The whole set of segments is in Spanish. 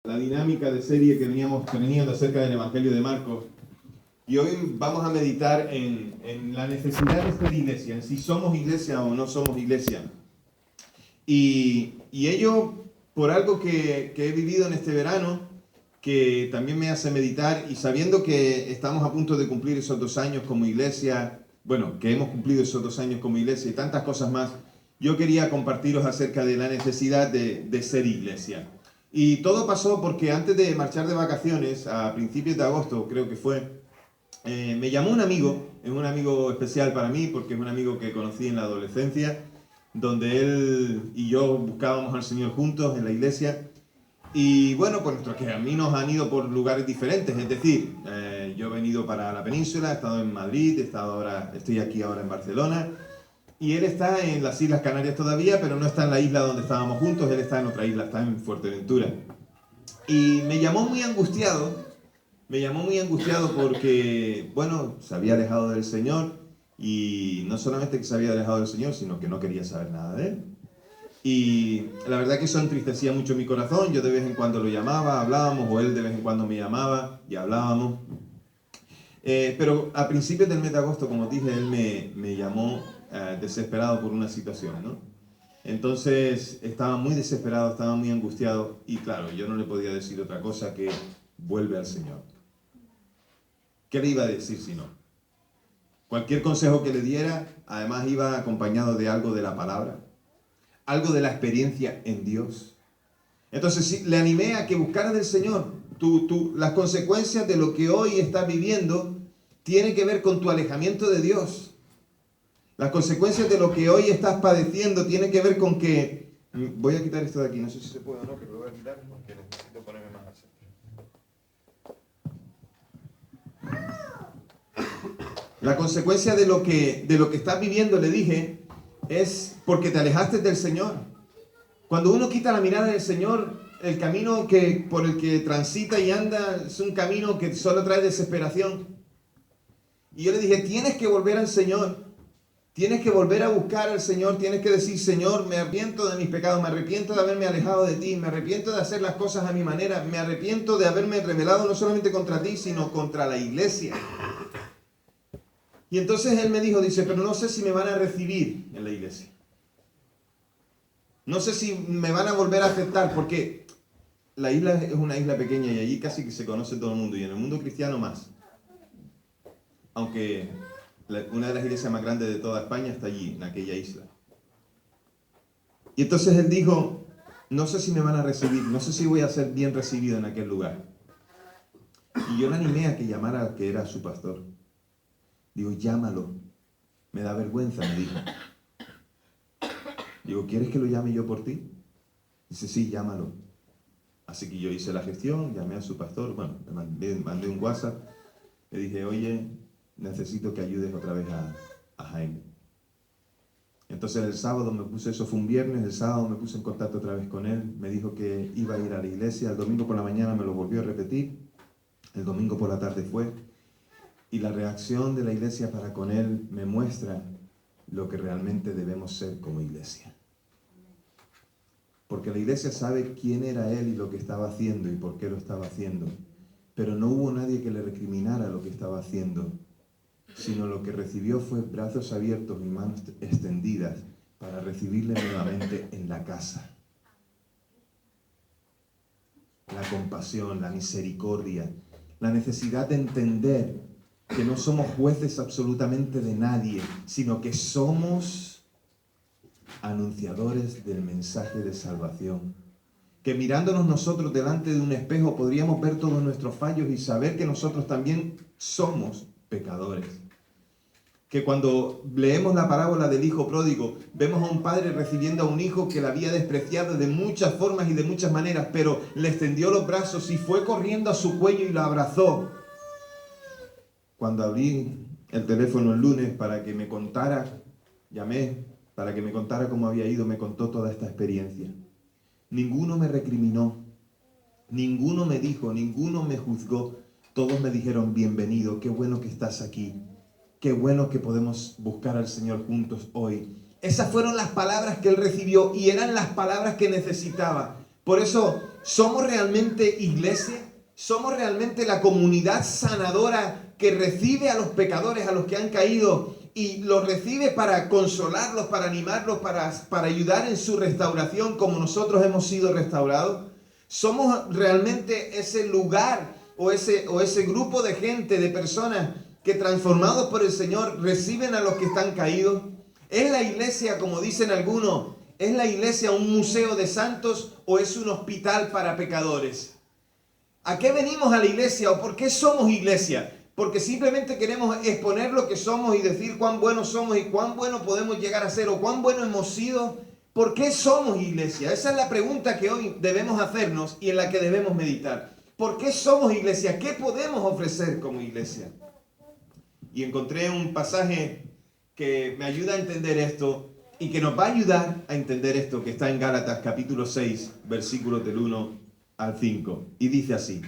La dinámica de serie que veníamos teniendo acerca del Evangelio de Marcos. Y hoy vamos a meditar en la necesidad de ser iglesia, en si somos iglesia o no somos iglesia. Y ello por algo que he vivido en este verano, que también me hace meditar, y sabiendo que estamos a punto de cumplir esos 2 años como iglesia, bueno, que hemos cumplido esos 2 años como iglesia y tantas cosas más, yo quería compartiros acerca de la necesidad de ser iglesia. Y todo pasó porque antes de marchar de vacaciones, a principios de agosto creo que fue, me llamó un amigo, es un amigo especial para mí porque es un amigo que conocí en la adolescencia, donde él y yo buscábamos al Señor juntos en la iglesia. Y bueno, pues nuestros caminos han ido por lugares diferentes, es decir, yo he venido para la península, he estado en Madrid, estoy aquí ahora en Barcelona, y él está en las Islas Canarias todavía, pero no está en la isla donde estábamos juntos, él está en otra isla, está en Fuerteventura. Y me llamó muy angustiado porque, bueno, se había alejado del Señor, y no solamente que se había alejado del Señor, sino que no quería saber nada de él. Y la verdad que eso entristecía mucho mi corazón. Yo de vez en cuando lo llamaba, hablábamos, o él de vez en cuando me llamaba y hablábamos. Pero a principios del mes de agosto, como dije, él me llamó desesperado por una situación, ¿no? Entonces estaba muy desesperado, estaba muy angustiado, y claro, yo no le podía decir otra cosa que vuelve al Señor. ¿Qué le iba a decir si no? Cualquier consejo que le diera, además iba acompañado de algo de la palabra, algo de la experiencia en Dios. Entonces sí, le animé a que buscara del Señor. Las consecuencias de lo que hoy estás viviendo tienen que ver con tu alejamiento de Dios. Las consecuencias de lo que hoy estás padeciendo tienen que ver con que... Voy a quitar esto de aquí, no sé si se puede o no, pero lo voy a quitar porque necesito ponerme más al centro. La consecuencia de lo que estás viviendo, le dije, es porque te alejaste del Señor. Cuando uno quita la mirada del Señor, el camino por el que transita y anda es un camino que solo trae desesperación. Y yo le dije, tienes que volver al Señor, tienes que volver a buscar al Señor, tienes que decir, Señor, me arrepiento de mis pecados, me arrepiento de haberme alejado de ti, me arrepiento de hacer las cosas a mi manera, me arrepiento de haberme rebelado no solamente contra ti, sino contra la iglesia. Y entonces él me dice, pero no sé si me van a recibir en la iglesia. No sé si me van a volver a aceptar, porque la isla es una isla pequeña y allí casi que se conoce todo el mundo, y en el mundo cristiano más. Aunque una de las iglesias más grandes de toda España está allí, en aquella isla. Y entonces él dijo, no sé si me van a recibir, no sé si voy a ser bien recibido en aquel lugar. Y yo le animé a que llamara al que era su pastor. Digo, llámalo. Me da vergüenza, me dijo. Digo, ¿quieres que lo llame yo por ti? Dice, sí, llámalo. Así que yo hice la gestión, llamé a su pastor, bueno, le mandé un WhatsApp, le dije, oye, necesito que ayudes otra vez a Jaime. Entonces el sábado eso fue un viernes, el sábado me puse en contacto otra vez con él, me dijo que iba a ir a la iglesia, el domingo por la mañana me lo volvió a repetir, el domingo por la tarde fue, y la reacción de la iglesia para con él me muestra lo que realmente debemos ser como iglesia. Porque la iglesia sabe quién era él y lo que estaba haciendo y por qué lo estaba haciendo. Pero no hubo nadie que le recriminara lo que estaba haciendo, sino lo que recibió fue brazos abiertos y manos extendidas para recibirle nuevamente en la casa. La compasión, la misericordia, la necesidad de entender que no somos jueces absolutamente de nadie, sino que somos anunciadores del mensaje de salvación. Que mirándonos nosotros delante de un espejo podríamos ver todos nuestros fallos y saber que nosotros también somos pecadores. Que cuando leemos la parábola del hijo pródigo, vemos a un padre recibiendo a un hijo que le había despreciado de muchas formas y de muchas maneras, pero le extendió los brazos y fue corriendo a su cuello y lo abrazó. Cuando abrí el teléfono el lunes para que me contara, llamé para que me contara cómo había ido, me contó toda esta experiencia. Ninguno me recriminó, ninguno me dijo, ninguno me juzgó. Todos me dijeron, bienvenido, qué bueno que estás aquí, qué bueno que podemos buscar al Señor juntos hoy. Esas fueron las palabras que él recibió y eran las palabras que necesitaba. Por eso ¿Somos realmente iglesia? ¿Somos realmente la comunidad sanadora que recibe a los pecadores, a los que han caído, y los recibe para consolarlos, para animarlos, para ayudar en su restauración como nosotros hemos sido restaurados? ¿Somos realmente ese lugar o ese grupo de gente, de personas que transformados por el Señor reciben a los que están caídos? ¿Es la iglesia, como dicen algunos, es la iglesia un museo de santos o es un hospital para pecadores? ¿A qué venimos a la iglesia o por qué somos iglesia? Porque simplemente queremos exponer lo que somos y decir cuán buenos somos y cuán bueno podemos llegar a ser o cuán buenos hemos sido. ¿Por qué somos iglesia? Esa es la pregunta que hoy debemos hacernos y en la que debemos meditar. ¿Por qué somos iglesia? ¿Qué podemos ofrecer como iglesia? Y encontré un pasaje que me ayuda a entender esto y que nos va a ayudar a entender esto, que está en Gálatas capítulo 6, versículos del 1 al 5. Y dice así: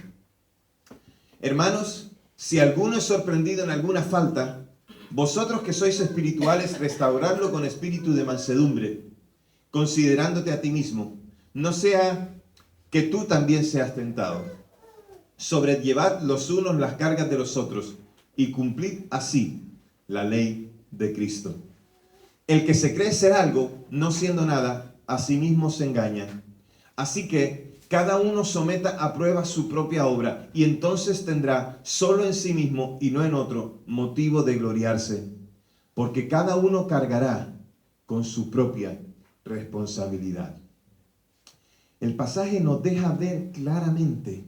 hermanos, si alguno es sorprendido en alguna falta, vosotros que sois espirituales, restauradlo con espíritu de mansedumbre, considerándote a ti mismo, no sea que tú también seas tentado. Sobrellevad los unos las cargas de los otros, y cumplid así la ley de Cristo. El que se cree ser algo, no siendo nada, a sí mismo se engaña. Así que cada uno someta a prueba su propia obra, y entonces tendrá solo en sí mismo y no en otro motivo de gloriarse, porque cada uno cargará con su propia responsabilidad. El pasaje nos deja ver claramente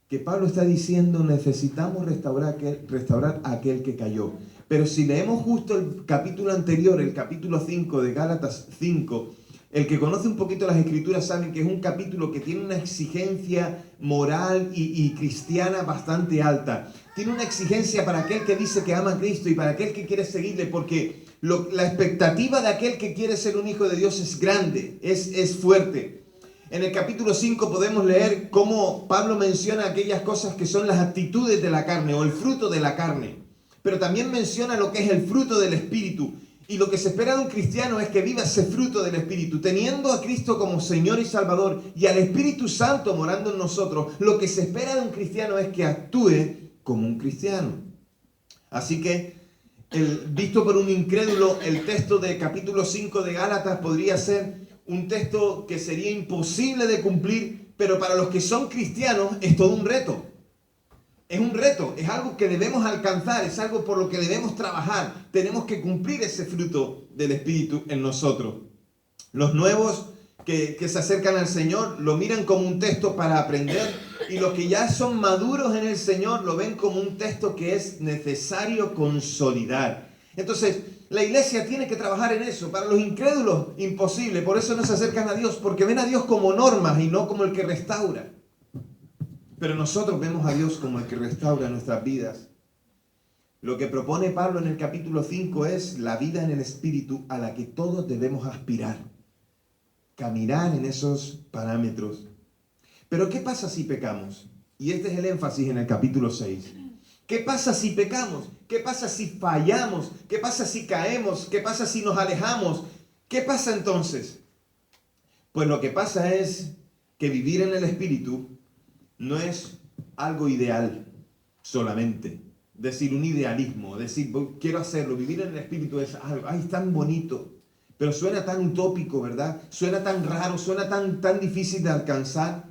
que Pablo está diciendo necesitamos restaurar a aquel que cayó. Pero si leemos justo el capítulo anterior, el capítulo 5 de Gálatas 5, el que conoce un poquito las Escrituras sabe que es un capítulo que tiene una exigencia moral y cristiana bastante alta. Tiene una exigencia para aquel que dice que ama a Cristo y para aquel que quiere seguirle, porque la expectativa de aquel que quiere ser un hijo de Dios es grande, es fuerte. En el capítulo 5 podemos leer cómo Pablo menciona aquellas cosas que son las actitudes de la carne o el fruto de la carne, pero también menciona lo que es el fruto del Espíritu. Y lo que se espera de un cristiano es que viva ese fruto del Espíritu, teniendo a Cristo como Señor y Salvador y al Espíritu Santo morando en nosotros. Lo que se espera de un cristiano es que actúe como un cristiano. Así que, visto por un incrédulo, el texto de capítulo 5 de Gálatas podría ser un texto que sería imposible de cumplir, pero para los que son cristianos es todo un reto. Es un reto, es algo que debemos alcanzar, es algo por lo que debemos trabajar. Tenemos que cumplir ese fruto del Espíritu en nosotros. Los nuevos que se acercan al Señor lo miran como un texto para aprender, y los que ya son maduros en el Señor lo ven como un texto que es necesario consolidar. Entonces, la iglesia tiene que trabajar en eso. Para los incrédulos, imposible. Por eso no se acercan a Dios, porque ven a Dios como normas y no como el que restaura. Pero nosotros vemos a Dios como el que restaura nuestras vidas. Lo que propone Pablo en el capítulo 5 es la vida en el Espíritu a la que todos debemos aspirar. Caminar en esos parámetros. Pero ¿qué pasa si pecamos? Y este es el énfasis en el capítulo 6. ¿Qué pasa si pecamos? ¿Qué pasa si fallamos? ¿Qué pasa si caemos? ¿Qué pasa si nos alejamos? ¿Qué pasa entonces? Pues lo que pasa es que vivir en el Espíritu no es algo ideal solamente. Decir un idealismo, decir quiero hacerlo, vivir en el Espíritu es algo, ay, tan bonito, pero suena tan utópico, ¿verdad? Suena tan raro, suena tan difícil de alcanzar.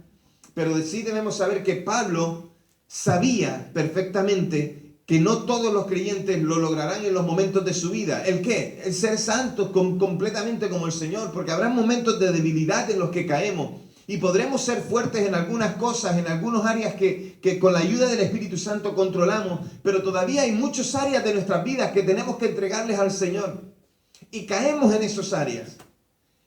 Pero sí debemos saber que Pablo sabía perfectamente que no todos los creyentes lo lograrán en los momentos de su vida. ¿El qué? El ser santos completamente como el Señor, porque habrá momentos de debilidad en los que caemos. Y podremos ser fuertes en algunas cosas, en algunas áreas que con la ayuda del Espíritu Santo controlamos, pero todavía hay muchas áreas de nuestras vidas que tenemos que entregarles al Señor. Y caemos en esas áreas.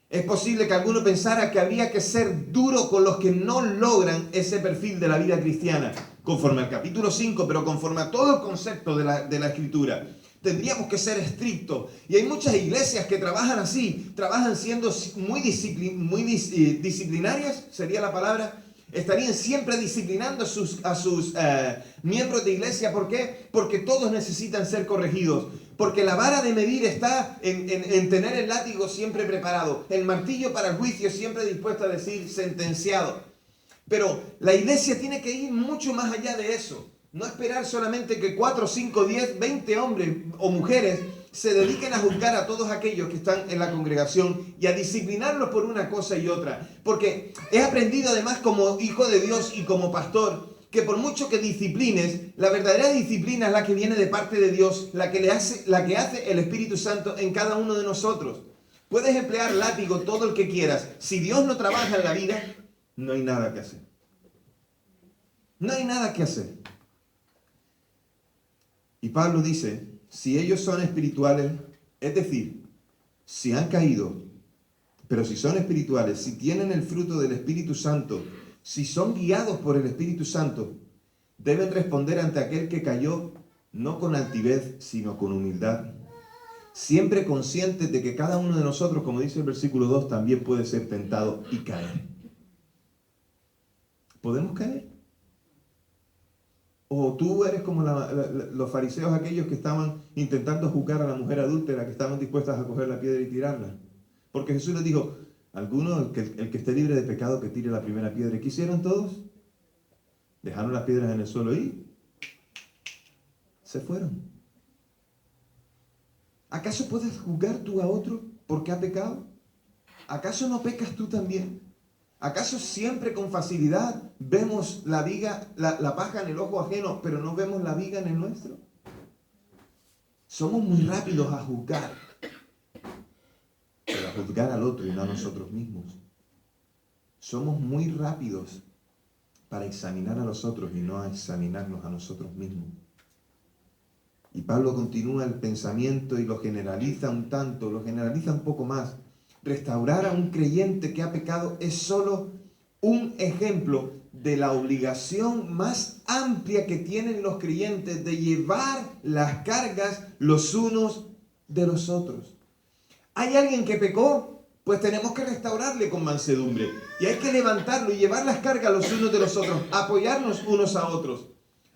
Es posible que alguno pensara que habría que ser duro con los que no logran ese perfil de la vida cristiana, conforme al capítulo 5, pero conforme a todo el concepto de la Escritura. Tendríamos que ser estrictos. Y hay muchas iglesias que trabajan así, trabajan siendo muy disciplinarias, sería la palabra. Estarían siempre disciplinando a sus miembros de iglesia. ¿Por qué? Porque todos necesitan ser corregidos. Porque la vara de medir está en tener el látigo siempre preparado. El martillo para el juicio siempre dispuesto a decir sentenciado. Pero la iglesia tiene que ir mucho más allá de eso. No esperar solamente que 4, 5, 10, 20 hombres o mujeres se dediquen a juzgar a todos aquellos que están en la congregación y a disciplinarlos por una cosa y otra. Porque he aprendido además como hijo de Dios y como pastor que por mucho que disciplines, la verdadera disciplina es la que viene de parte de Dios, la que hace el Espíritu Santo en cada uno de nosotros. Puedes emplear látigo todo el que quieras. Si Dios no trabaja en la vida, no hay nada que hacer. No hay nada que hacer. Y Pablo dice, si ellos son espirituales, es decir, si han caído, pero si son espirituales, si tienen el fruto del Espíritu Santo, si son guiados por el Espíritu Santo, deben responder ante aquel que cayó, no con altivez, sino con humildad. Siempre conscientes de que cada uno de nosotros, como dice el versículo 2, también puede ser tentado y caer. ¿Podemos caer? O tú eres como los fariseos aquellos que estaban intentando juzgar a la mujer adúltera, que estaban dispuestas a coger la piedra y tirarla. Porque Jesús les dijo, alguno, el que esté libre de pecado, que tire la primera piedra. ¿Y qué hicieron todos? Dejaron las piedras en el suelo y se fueron. ¿Acaso puedes juzgar tú a otro porque ha pecado? ¿Acaso no pecas tú también? ¿Acaso siempre con facilidad vemos la viga, la paja en el ojo ajeno, pero no vemos la viga en el nuestro? Somos muy rápidos a juzgar, pero a juzgar al otro y no a nosotros mismos. Somos muy rápidos para examinar a los otros y no a examinarnos a nosotros mismos. Y Pablo continúa el pensamiento y lo generaliza un tanto, lo generaliza un poco más. Restaurar a un creyente que ha pecado es solo un ejemplo de la obligación más amplia que tienen los creyentes de llevar las cargas los unos de los otros. ¿Hay alguien que pecó? Pues tenemos que restaurarle con mansedumbre. Y hay que levantarlo y llevar las cargas los unos de los otros, apoyarnos unos a otros.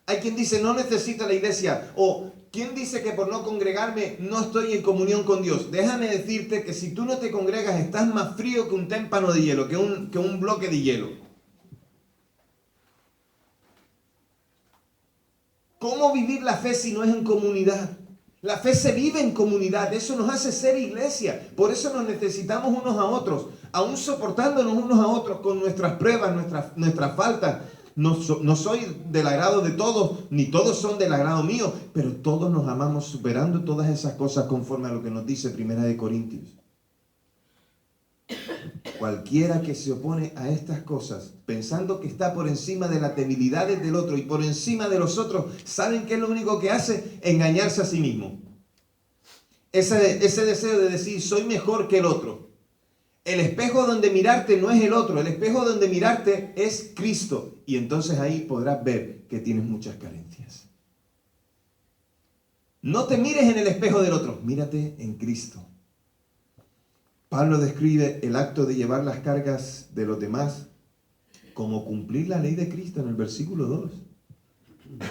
Hay quien dice, no necesito la iglesia, o ¿quién dice que por no congregarme no estoy en comunión con Dios? Déjame decirte que si tú no te congregas estás más frío que un témpano de hielo, que un bloque de hielo. ¿Cómo vivir la fe si no es en comunidad? La fe se vive en comunidad, eso nos hace ser iglesia. Por eso nos necesitamos unos a otros, aún soportándonos unos a otros con nuestras pruebas, nuestras faltas. No soy del agrado de todos, ni todos son del agrado mío, pero todos nos amamos superando todas esas cosas conforme a lo que nos dice Primera de Corintios. Cualquiera que se opone a estas cosas, pensando que está por encima de las debilidades del otro y por encima de los otros, ¿saben qué es lo único que hace? Engañarse a sí mismo. Ese deseo de decir, soy mejor que el otro. El espejo donde mirarte no es el otro, el espejo donde mirarte es Cristo. Y entonces ahí podrás ver que tienes muchas carencias. No te mires en el espejo del otro, mírate en Cristo. Pablo describe el acto de llevar las cargas de los demás como cumplir la ley de Cristo en el versículo 2.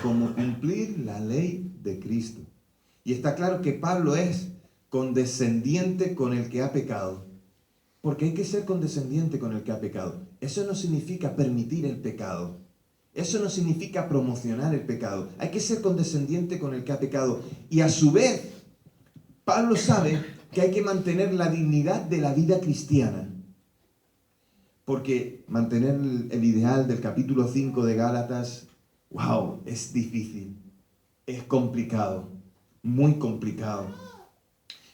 Como cumplir la ley de Cristo. Y está claro que Pablo es condescendiente con el que ha pecado. Porque hay que ser condescendiente con el que ha pecado. Eso no significa permitir el pecado. Eso no significa promocionar el pecado. Hay que ser condescendiente con el que ha pecado. Y a su vez, Pablo sabe que hay que mantener la dignidad de la vida cristiana. Porque mantener el ideal del capítulo 5 de Gálatas, wow, es difícil. Es complicado. Muy complicado.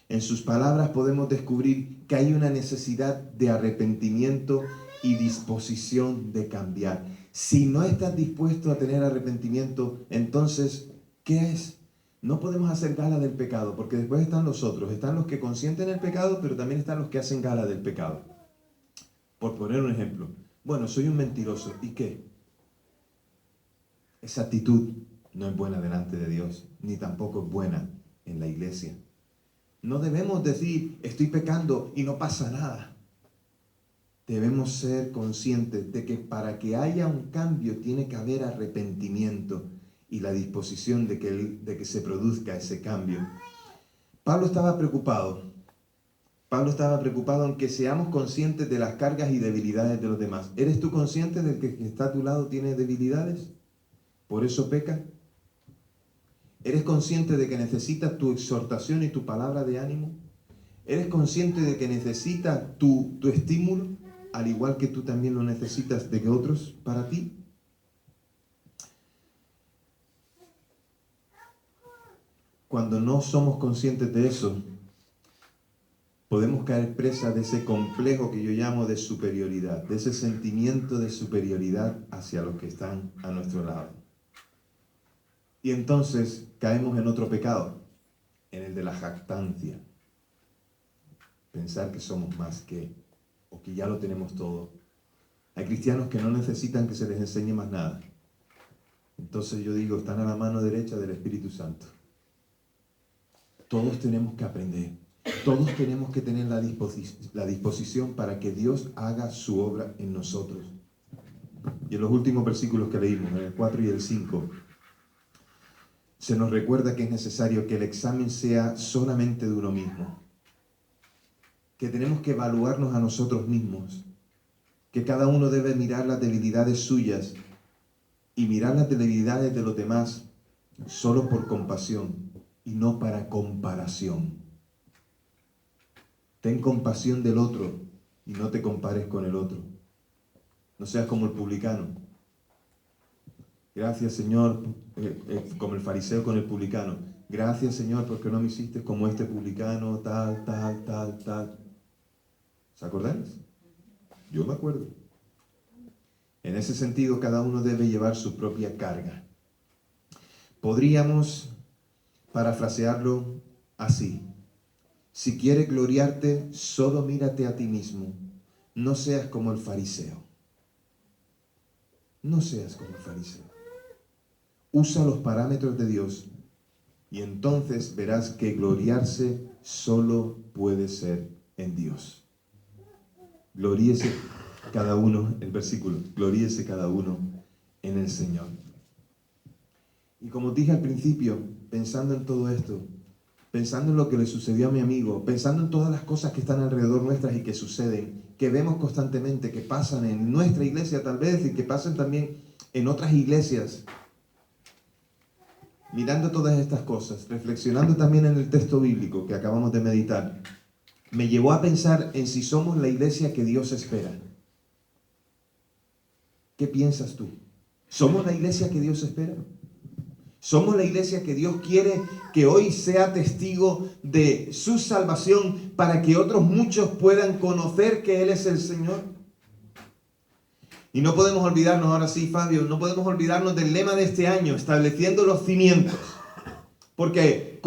En sus palabras podemos descubrir que hay una necesidad de arrepentimiento y disposición de cambiar. Si no estás dispuesto a tener arrepentimiento, entonces, ¿qué es? No podemos hacer gala del pecado, porque después están los otros. Están los que consienten el pecado, pero también están los que hacen gala del pecado. Por poner un ejemplo. Bueno, soy un mentiroso. ¿Y qué? Esa actitud no es buena delante de Dios, ni tampoco es buena en la iglesia. No debemos decir, estoy pecando y no pasa nada. Debemos ser conscientes de que para que haya un cambio tiene que haber arrepentimiento y la disposición de que se produzca ese cambio. Pablo estaba preocupado Pablo estaba preocupado en que seamos conscientes de las cargas y debilidades de los demás. ¿Eres tú consciente de que el que está a tu lado tiene debilidades? ¿Por eso peca? ¿Eres consciente de que necesitas tu exhortación y tu palabra de ánimo? ¿Eres consciente de que necesitas tu estímulo, al igual que tú también lo necesitas de otros para ti? Cuando no somos conscientes de eso, podemos caer presa de ese complejo que yo llamo de superioridad, de ese sentimiento de superioridad hacia los que están a nuestro lado. Y entonces caemos en otro pecado, en el de la jactancia. Pensar que somos más que, o que ya lo tenemos todo. Hay cristianos que no necesitan que se les enseñe más nada. Entonces yo digo, están a la mano derecha del Espíritu Santo. Todos tenemos que aprender. Todos tenemos que tener la disposición para que Dios haga su obra en nosotros. Y en los últimos versículos que leímos, en el 4 y el 5, se nos recuerda que es necesario que el examen sea solamente de uno mismo. Que tenemos que evaluarnos a nosotros mismos. Que cada uno debe mirar las debilidades suyas y mirar las debilidades de los demás solo por compasión y no para comparación. Ten compasión del otro y no te compares con el otro. No seas como el publicano. Gracias, Señor, como el fariseo con el publicano. Gracias, Señor, porque no me hiciste como este publicano, tal. ¿Se acordáis? Yo me acuerdo. En ese sentido, cada uno debe llevar su propia carga. Podríamos parafrasearlo así. Si quieres gloriarte, solo mírate a ti mismo. No seas como el fariseo. No seas como el fariseo. Usa los parámetros de Dios y entonces verás que gloriarse solo puede ser en Dios. Gloríese cada uno, el versículo, gloríese cada uno en el Señor. Y como dije al principio, pensando en todo esto, pensando en lo que le sucedió a mi amigo, pensando en todas las cosas que están alrededor nuestras y que suceden, que vemos constantemente, que pasan en nuestra iglesia tal vez y que pasan también en otras iglesias, mirando todas estas cosas, reflexionando también en el texto bíblico que acabamos de meditar, me llevó a pensar en si somos la iglesia que Dios espera. ¿Qué piensas tú? ¿Somos la iglesia que Dios espera? ¿Somos la iglesia que Dios quiere que hoy sea testigo de su salvación para que otros muchos puedan conocer que Él es el Señor? Y no podemos olvidarnos, ahora sí, Fabio, no podemos olvidarnos del lema de este año, estableciendo los cimientos. Porque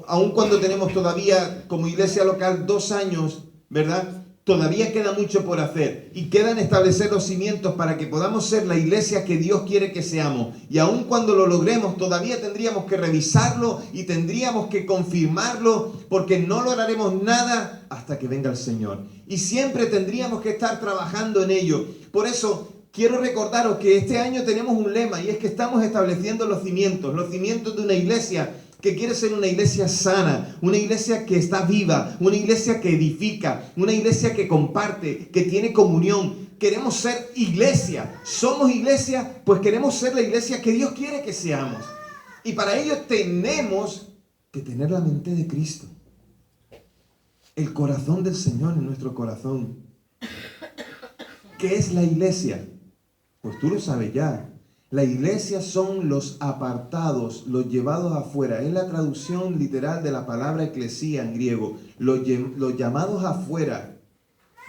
aun cuando tenemos todavía como iglesia local 2 años, ¿verdad? Todavía queda mucho por hacer y quedan establecer los cimientos para que podamos ser la iglesia que Dios quiere que seamos. Y aun cuando lo logremos, todavía tendríamos que revisarlo y tendríamos que confirmarlo, porque no lograremos nada hasta que venga el Señor. Y siempre tendríamos que estar trabajando en ello. Por eso quiero recordaros que este año tenemos un lema y es que estamos estableciendo los cimientos de una iglesia que quiere ser una iglesia sana, una iglesia que está viva, una iglesia que edifica, una iglesia que comparte, que tiene comunión. Queremos ser iglesia. Somos iglesia, pues queremos ser la iglesia que Dios quiere que seamos. Y para ello tenemos que tener la mente de Cristo. El corazón del Señor en nuestro corazón. ¿Qué es la iglesia? Pues tú lo sabes ya. La iglesia son los apartados, los llevados afuera. Es la traducción literal de la palabra eclesía en griego. Los llamados afuera.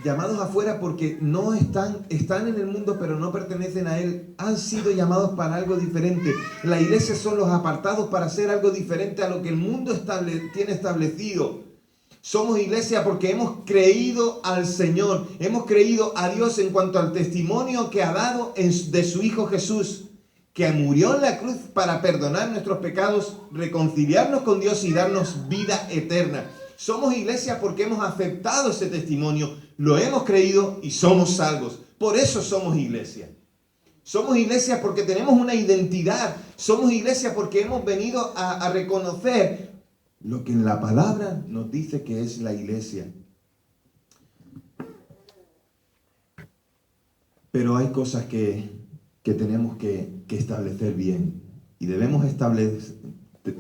Llamados afuera porque no están en el mundo, pero no pertenecen a él. Han sido llamados para algo diferente. La iglesia son los apartados para hacer algo diferente a lo que el mundo tiene establecido. Somos iglesia porque hemos creído al Señor. Hemos creído a Dios en cuanto al testimonio que ha dado de su Hijo Jesús, que murió en la cruz para perdonar nuestros pecados, reconciliarnos con Dios y darnos vida eterna. Somos iglesia porque hemos aceptado ese testimonio, lo hemos creído y somos salvos. Por eso somos iglesia. Somos iglesia porque tenemos una identidad. Somos iglesia porque hemos venido a reconocer lo que en la palabra nos dice que es la iglesia. Pero hay cosas que tenemos que establecer bien. Y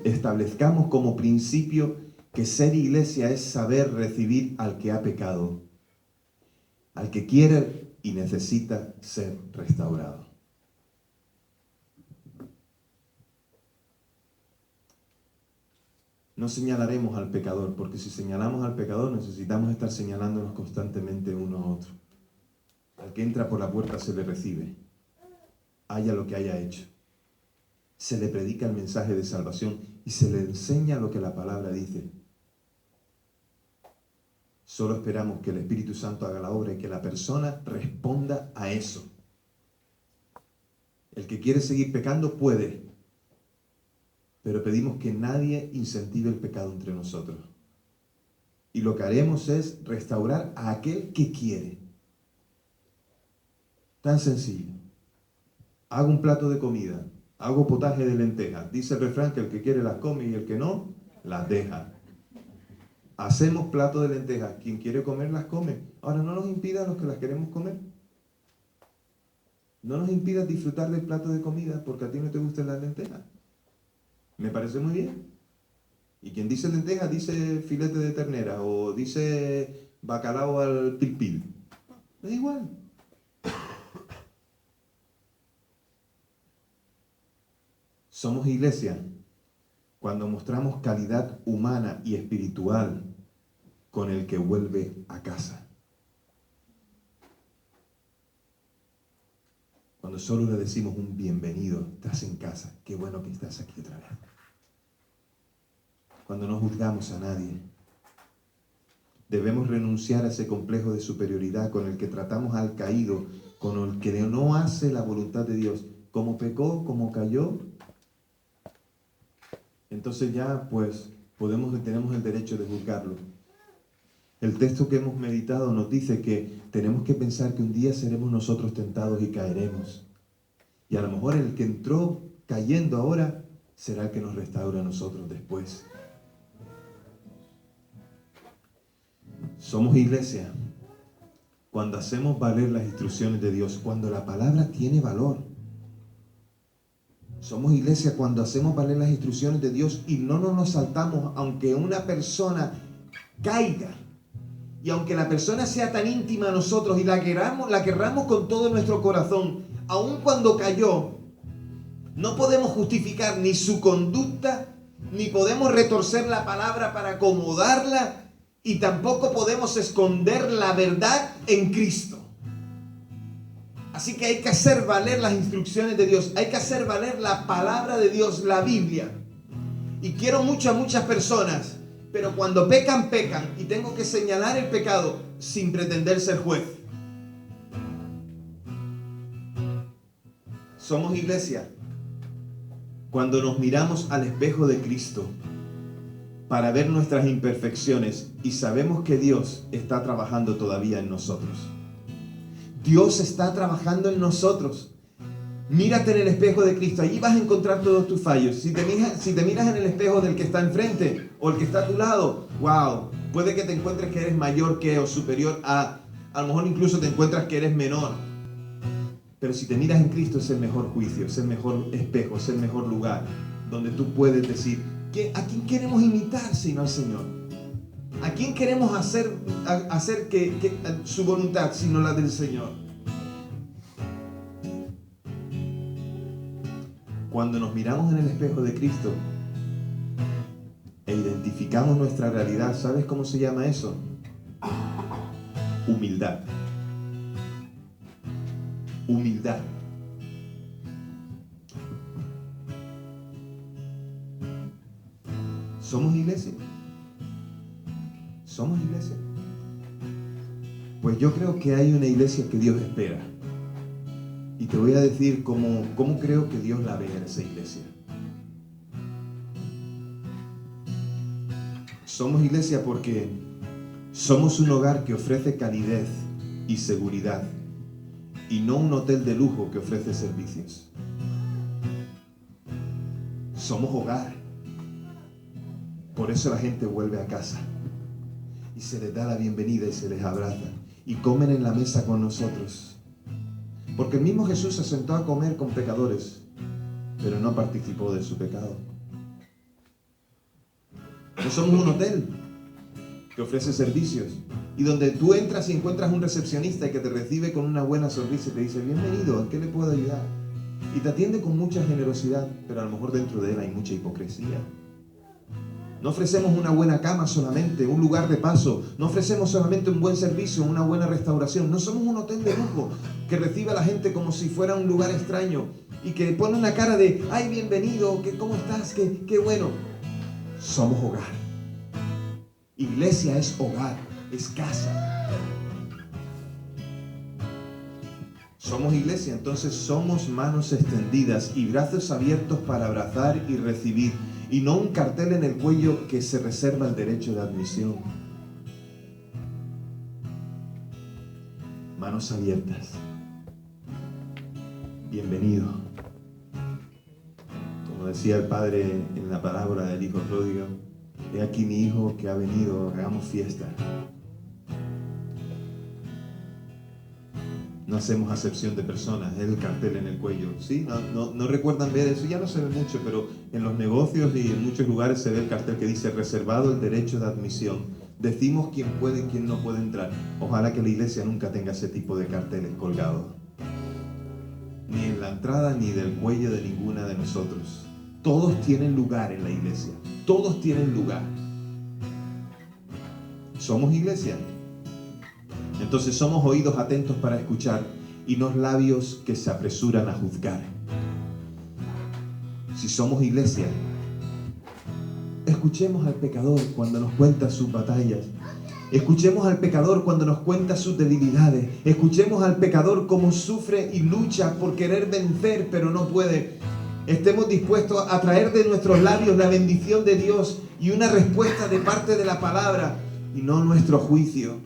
establezcamos como principio que ser iglesia es saber recibir al que ha pecado, al que quiere y necesita ser restaurado. No señalaremos al pecador, porque si señalamos al pecador necesitamos estar señalándonos constantemente uno a otro. Al que entra por la puerta se le recibe, haya lo que haya hecho. Se le predica el mensaje de salvación y se le enseña lo que la palabra dice. Solo esperamos que el Espíritu Santo haga la obra y que la persona responda a eso. El que quiere seguir pecando puede, pero pedimos que nadie incentive el pecado entre nosotros. Y lo que haremos es restaurar a aquel que quiere. Tan sencillo. Hago un plato de comida, hago potaje de lentejas. Dice el refrán que el que quiere las come y el que no, las deja. Hacemos plato de lentejas. Quien quiere comer las come. Ahora no nos impida a los que las queremos comer. No nos impidas disfrutar del plato de comida porque a ti no te gustan las lentejas. Me parece muy bien. Y quien dice lentejas dice filete de ternera o dice bacalao al pil pil. Da igual. Somos iglesia cuando mostramos calidad humana y espiritual con el que vuelve a casa. Cuando solo le decimos un bienvenido, estás en casa, qué bueno que estás aquí otra vez. Cuando no juzgamos a nadie, debemos renunciar a ese complejo de superioridad con el que tratamos al caído, con el que no hace la voluntad de Dios. Como pecó, como cayó, entonces ya pues tenemos el derecho de juzgarlo. El texto que hemos meditado nos dice que tenemos que pensar que un día seremos nosotros tentados y caeremos. Y a lo mejor el que entró cayendo ahora será el que nos restaura a nosotros después. Somos iglesia cuando hacemos valer las instrucciones de Dios, cuando la palabra tiene valor. Somos iglesia cuando hacemos valer las instrucciones de Dios y no nos saltamos aunque una persona caiga. Y aunque la persona sea tan íntima a nosotros y la querramos con todo nuestro corazón, aun cuando cayó, no podemos justificar ni su conducta, ni podemos retorcer la palabra para acomodarla, y tampoco podemos esconder la verdad en Cristo. Así que hay que hacer valer las instrucciones de Dios, hay que hacer valer la palabra de Dios, la Biblia. Y quiero mucho a muchas personas, pero cuando pecan, pecan, y tengo que señalar el pecado sin pretender ser juez. Somos iglesia cuando nos miramos al espejo de Cristo para ver nuestras imperfecciones y sabemos que Dios está trabajando todavía en nosotros. Dios está trabajando en nosotros. Mírate en el espejo de Cristo, allí vas a encontrar todos tus fallos. Si te miras en el espejo del que está enfrente o el que está a tu lado, wow, puede que te encuentres que eres mayor que o superior a lo mejor incluso te encuentras que eres menor. Pero si te miras en Cristo es el mejor juicio, es el mejor espejo, es el mejor lugar donde tú puedes decir, ¿a quién queremos imitar sino al Señor? ¿A quién queremos hacer que su voluntad sino la del Señor? Cuando nos miramos en el espejo de Cristo e identificamos nuestra realidad, ¿sabes cómo se llama eso? Humildad. Humildad. ¿Somos iglesia? ¿Somos iglesia? Pues yo creo que hay una iglesia que Dios espera. Y te voy a decir cómo creo que Dios la ve en esa iglesia. Somos iglesia porque somos un hogar que ofrece calidez y seguridad y no un hotel de lujo que ofrece servicios. Somos hogar. Por eso la gente vuelve a casa y se les da la bienvenida y se les abraza y comen en la mesa con nosotros. Porque el mismo Jesús se sentó a comer con pecadores, pero no participó de su pecado. No somos un hotel que ofrece servicios y donde tú entras y encuentras un recepcionista que te recibe con una buena sonrisa y te dice: bienvenido, ¿en qué le puedo ayudar? Y te atiende con mucha generosidad, pero a lo mejor dentro de él hay mucha hipocresía. No ofrecemos una buena cama solamente, un lugar de paso. No ofrecemos solamente un buen servicio, una buena restauración. No somos un hotel de lujo que recibe a la gente como si fuera un lugar extraño y que pone una cara de: ay, bienvenido, ¿cómo estás? Qué bueno. Somos hogar. Iglesia es hogar, es casa. Somos iglesia, entonces somos manos extendidas y brazos abiertos para abrazar y recibir, y no un cartel en el cuello que se reserva el derecho de admisión. Manos abiertas. Bienvenido. Como decía el padre en la parábola del hijo pródigo: he aquí mi hijo que ha venido, hagamos fiesta. No hacemos acepción de personas, es el cartel en el cuello. ¿Sí? No recuerdan ver eso, ya no se ve mucho, pero en los negocios y en muchos lugares se ve el cartel que dice: reservado el derecho de admisión. Decimos quién puede y quién no puede entrar. Ojalá que la iglesia nunca tenga ese tipo de carteles colgados. Ni en la entrada ni del cuello de ninguna de nosotros. Todos tienen lugar en la iglesia. Todos tienen lugar. ¿Somos iglesia? Entonces somos oídos atentos para escuchar y no labios que se apresuran a juzgar. Si somos iglesia, escuchemos al pecador cuando nos cuenta sus batallas. Escuchemos al pecador cuando nos cuenta sus debilidades. Escuchemos al pecador cómo sufre y lucha por querer vencer, pero no puede. Estemos dispuestos a traer de nuestros labios la bendición de Dios y una respuesta de parte de la palabra y no nuestro juicio.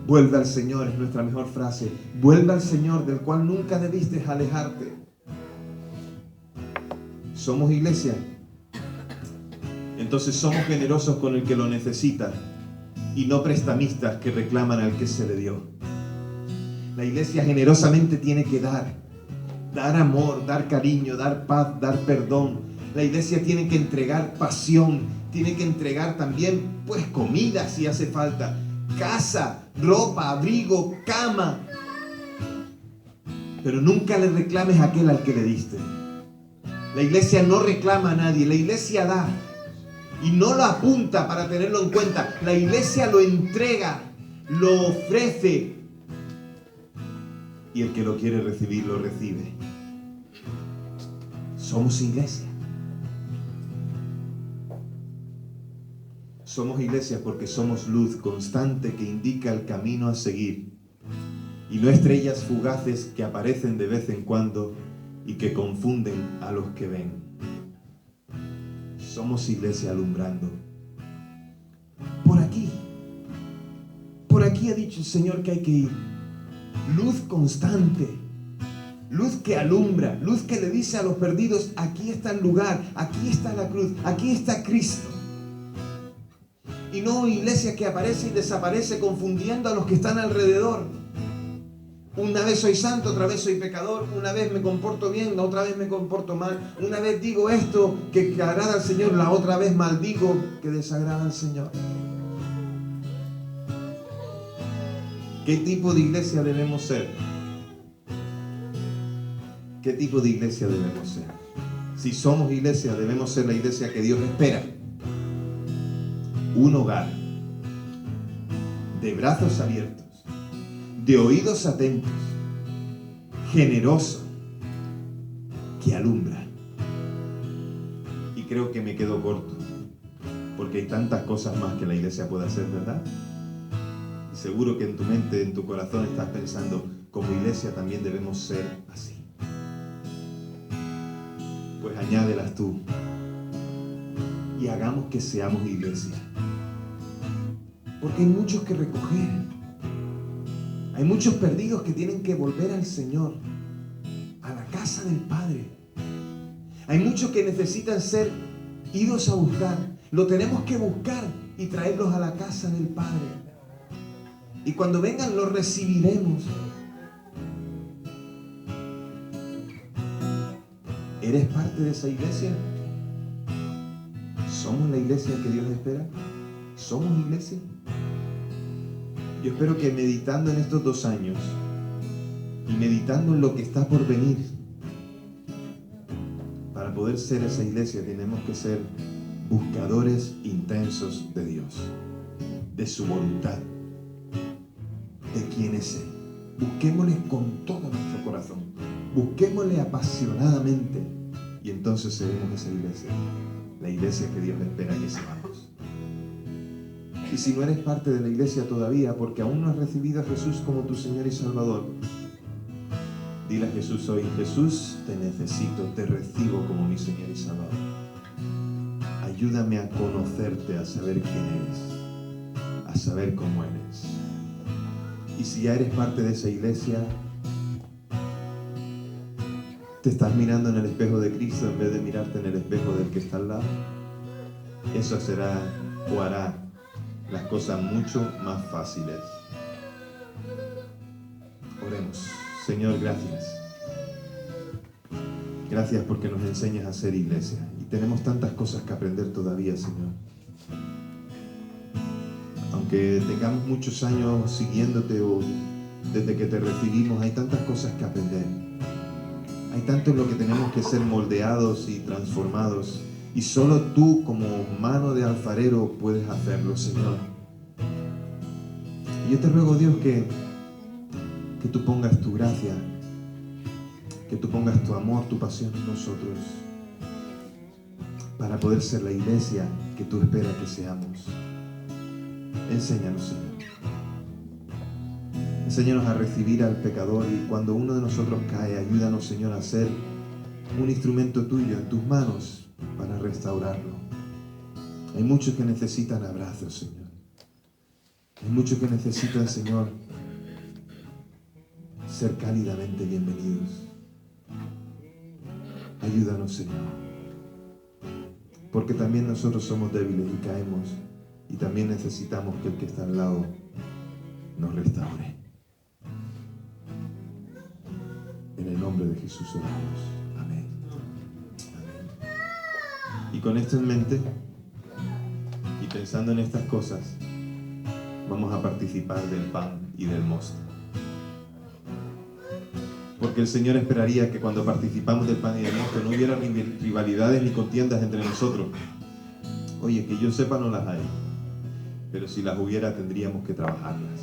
Vuelve al Señor es nuestra mejor frase. Vuelve al Señor, del cual nunca debiste alejarte. ¿Somos iglesia? Entonces somos generosos con el que lo necesita y no prestamistas que reclaman al que se le dio. La iglesia generosamente tiene que dar amor, dar cariño, dar paz, dar perdón. La iglesia tiene que entregar pasión, tiene que entregar también pues comida si hace falta, casa, ropa, abrigo, cama. Pero nunca le reclames a aquel al que le diste. La iglesia no reclama a nadie, la iglesia da. Y no lo apunta para tenerlo en cuenta. La iglesia lo entrega, lo ofrece. Y el que lo quiere recibir, lo recibe. Somos iglesia. Somos iglesia porque somos luz constante que indica el camino a seguir. Y no estrellas fugaces que aparecen de vez en cuando y que confunden a los que ven. Somos iglesia alumbrando. Por aquí ha dicho el Señor que hay que ir. Luz constante, luz que alumbra, luz que le dice a los perdidos: aquí está el lugar, aquí está la cruz, aquí está Cristo. Y no iglesia que aparece y desaparece confundiendo a los que están alrededor. Una vez soy santo, otra vez soy pecador, una vez me comporto bien, la otra vez me comporto mal, una vez digo esto que agrada al Señor, la otra vez maldigo que desagrada al Señor. ¿Qué tipo de iglesia debemos ser? ¿Qué tipo de iglesia debemos ser? Si somos iglesia, debemos ser la iglesia que Dios espera. Un hogar de brazos abiertos, de oídos atentos, generoso, que alumbra. Y creo que me quedo corto, porque hay tantas cosas más que la iglesia puede hacer, ¿verdad? Y seguro que en tu mente, en tu corazón estás pensando: como iglesia también debemos ser así. Pues añádelas tú y hagamos que seamos iglesia. Porque hay muchos que recoger. Hay muchos perdidos que tienen que volver al Señor, a la casa del Padre. Hay muchos que necesitan ser idos a buscar. Lo tenemos que buscar y traerlos a la casa del Padre. Y cuando vengan los recibiremos. ¿Eres parte de esa iglesia? ¿Somos la iglesia que Dios espera? ¿Somos iglesia? Yo espero que meditando en estos 2 años y meditando en lo que está por venir, para poder ser esa iglesia tenemos que ser buscadores intensos de Dios, de su voluntad, de quién es Él. Busquémosle con todo nuestro corazón, busquémosle apasionadamente, y entonces seremos esa iglesia, la iglesia que Dios espera que seamos. Y si no eres parte de la iglesia todavía, porque aún no has recibido a Jesús como tu Señor y Salvador, dile a Jesús hoy: Jesús, te necesito, te recibo como mi Señor y Salvador. Ayúdame a conocerte, a saber quién eres, a saber cómo eres. Y si ya eres parte de esa iglesia, te estás mirando en el espejo de Cristo en vez de mirarte en el espejo del que está al lado, eso será o hará las cosas mucho más fáciles. Oremos. Señor, gracias. Gracias porque nos enseñas a ser iglesia. Y tenemos tantas cosas que aprender todavía, Señor. Aunque tengamos muchos años siguiéndote o desde que te recibimos, hay tantas cosas que aprender. Hay tanto en lo que tenemos que ser moldeados y transformados. Y solo tú, como mano de alfarero, puedes hacerlo, Señor. Y yo te ruego, Dios, que tú pongas tu gracia, que tú pongas tu amor, tu pasión en nosotros, para poder ser la iglesia que tú esperas que seamos. Enséñanos, Señor. Enséñanos a recibir al pecador, y cuando uno de nosotros cae, ayúdanos, Señor, a ser un instrumento tuyo en tus manos para restaurarlo. Hay muchos que necesitan abrazos, Señor. Hay muchos que necesitan, Señor, ser cálidamente bienvenidos. Ayúdanos, Señor, porque también nosotros somos débiles y caemos, y también necesitamos que el que está al lado nos restaure. En el nombre de Jesús oramos. Amén. Amén. Y con esto en mente, y pensando en estas cosas, vamos a participar del pan y del mosto. Porque el Señor esperaría que cuando participamos del pan y del mosto no hubiera rivalidades ni contiendas entre nosotros. Oye, que yo sepa no las hay, pero si las hubiera tendríamos que trabajarlas.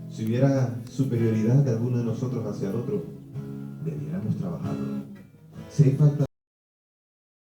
Si hubiera superioridad de alguno de nosotros hacia el otro, debiéramos trabajarlo. Si hay falta